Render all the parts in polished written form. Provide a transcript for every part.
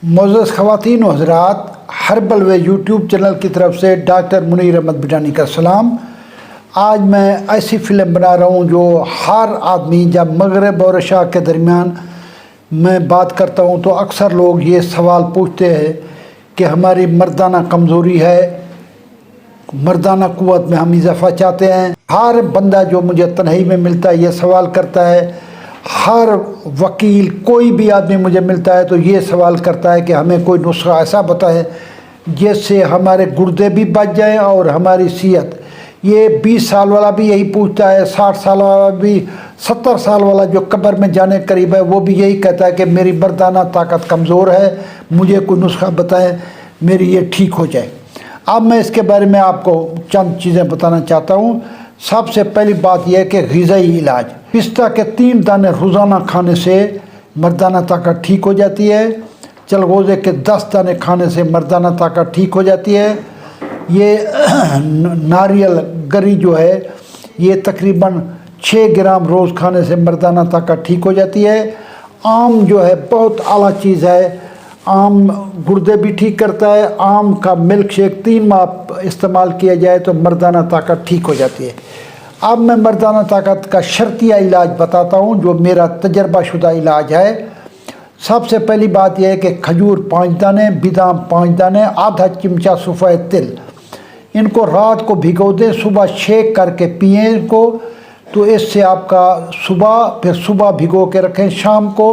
معزز خواتین و حضرات، ہربل وے یوٹیوب چینل کی طرف سے ڈاکٹر منیر احمد بڈانی کا سلام۔ آج میں ایسی فلم بنا رہا ہوں جو ہر آدمی جب مغرب اور عشاء کے درمیان میں بات کرتا ہوں تو اکثر لوگ یہ سوال پوچھتے ہیں کہ ہماری مردانہ کمزوری ہے، مردانہ قوت میں ہم اضافہ چاہتے ہیں۔ ہر بندہ جو مجھے تنہائی میں ملتا ہے یہ سوال کرتا ہے، ہر وکیل کوئی بھی آدمی مجھے ملتا ہے تو یہ سوال کرتا ہے کہ ہمیں کوئی نسخہ ایسا بتائے جس سے ہمارے گردے بھی بچ جائیں اور ہماری صحت۔ یہ 20 سال والا بھی یہی پوچھتا ہے، 60 سال والا بھی، 70 سال والا جو قبر میں جانے قریب ہے وہ بھی یہی کہتا ہے کہ میری مردانہ طاقت کمزور ہے، مجھے کوئی نسخہ بتائیں میری یہ ٹھیک ہو جائے۔ اب میں اس کے بارے میں آپ کو چند چیزیں بتانا چاہتا ہوں۔ سب سے پہلی بات یہ ہے کہ غذائی علاج، پستہ کے 3 دانے روزانہ کھانے سے مردانہ طاقت ٹھیک ہو جاتی ہے۔ چلغوزے کے 10 دانے کھانے سے مردانہ طاقت ٹھیک ہو جاتی ہے۔ یہ ناریل گری جو ہے یہ تقریباً 6 گرام روز کھانے سے مردانہ طاقت ٹھیک ہو جاتی ہے۔ آم جو ہے بہت اعلیٰ چیز ہے، آم گردے بھی ٹھیک کرتا ہے۔ آم کا ملک شیک 3 ماہ استعمال کیا جائے تو مردانہ طاقت ٹھیک ہو جاتی ہے۔ اب میں مردانہ طاقت کا شرطیہ علاج بتاتا ہوں جو میرا تجربہ شدہ علاج ہے۔ سب سے پہلی بات یہ ہے کہ کھجور 5 دانے، بادام 5 دانے، آدھا چمچہ سفید تل، ان کو رات کو بھگو دیں، صبح شیک کر کے پئیں ان کو، تو اس سے آپ کا صبح بھگو کے رکھیں، شام کو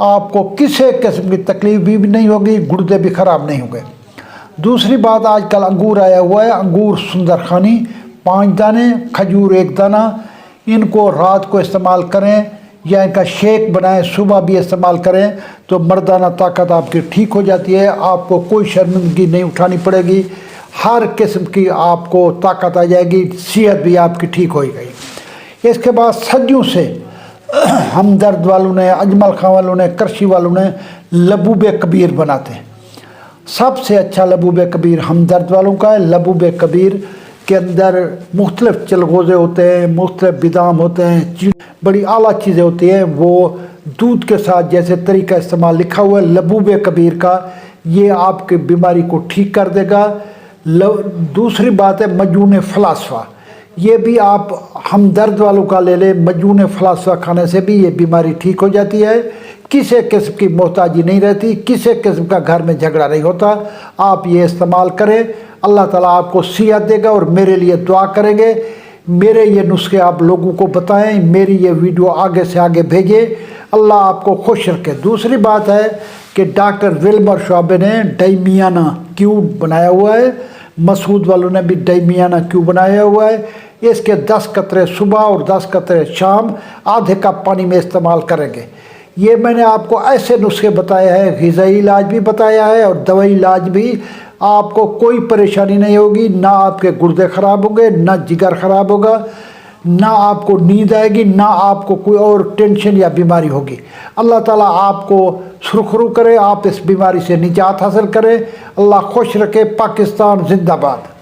آپ کو کسی قسم کی تکلیف بھی نہیں ہوگی، گردے بھی خراب نہیں ہوں گے۔ دوسری بات، آج کل انگور آیا ہوا ہے، انگور سندر خانی 5 دانے، کھجور 1 دانہ، ان کو رات کو استعمال کریں یا ان کا شیک بنائیں، صبح بھی استعمال کریں تو مردانہ طاقت آپ کی ٹھیک ہو جاتی ہے۔ آپ کو کوئی شرمندگی نہیں اٹھانی پڑے گی، ہر قسم کی آپ کو طاقت آ جائے گی، صحت بھی آپ کی ٹھیک ہو گئی۔ اس کے بعد صدیوں سے ہمدرد والوں نے، اجمل خان والوں نے، کرشی والوں نے لبوب کبیر بناتے ہیں۔ سب سے اچھا لبوب کبیر ہمدرد والوں کا ہے۔ لبوب کبیر کے اندر مختلف چلغوزے ہوتے ہیں، مختلف بادام ہوتے ہیں، بڑی اعلیٰ چیزیں ہوتی ہیں، وہ دودھ کے ساتھ جیسے طریقہ استعمال لکھا ہوا ہے لبوب کبیر کا، یہ آپ کی بیماری کو ٹھیک کر دے گا۔ دوسری بات ہے مجنون فلاسفہ، یہ بھی آپ ہمدرد والوں کا لے لیں، مجنون فلاسفہ کھانے سے بھی یہ بیماری ٹھیک ہو جاتی ہے، کسی قسم کی محتاجی نہیں رہتی، کسی قسم کا گھر میں جھگڑا نہیں ہوتا۔ آپ یہ استعمال کریں، اللہ تعالیٰ آپ کو صحت دے گا، اور میرے لیے دعا کریں گے، میرے یہ نسخے آپ لوگوں کو بتائیں، میری یہ ویڈیو آگے سے آگے بھیجیں، اللہ آپ کو خوش رکھے۔ دوسری بات ہے کہ ڈاکٹر ولمر شعبے نے ڈائمیانا کیو بنایا ہوا ہے، مسعود والوں نے بھی ڈائمیانا کیو بنایا ہوا ہے۔ اس کے 10 قطرے صبح اور 10 قطرے شام آدھے کپ پانی میں استعمال کریں گے۔ یہ میں نے آپ کو ایسے نسخے بتایا ہے، غذائی علاج بھی بتایا ہے اور دوائی علاج بھی، آپ کو کوئی پریشانی نہیں ہوگی، نہ آپ کے گردے خراب ہوں گے، نہ جگر خراب ہوگا، نہ آپ کو نیند آئے گی، نہ آپ کو کوئی اور ٹینشن یا بیماری ہوگی۔ اللہ تعالیٰ آپ کو سرخرو کرے، آپ اس بیماری سے نجات حاصل کریں، اللہ خوش رکھے۔ پاکستان زندہ باد۔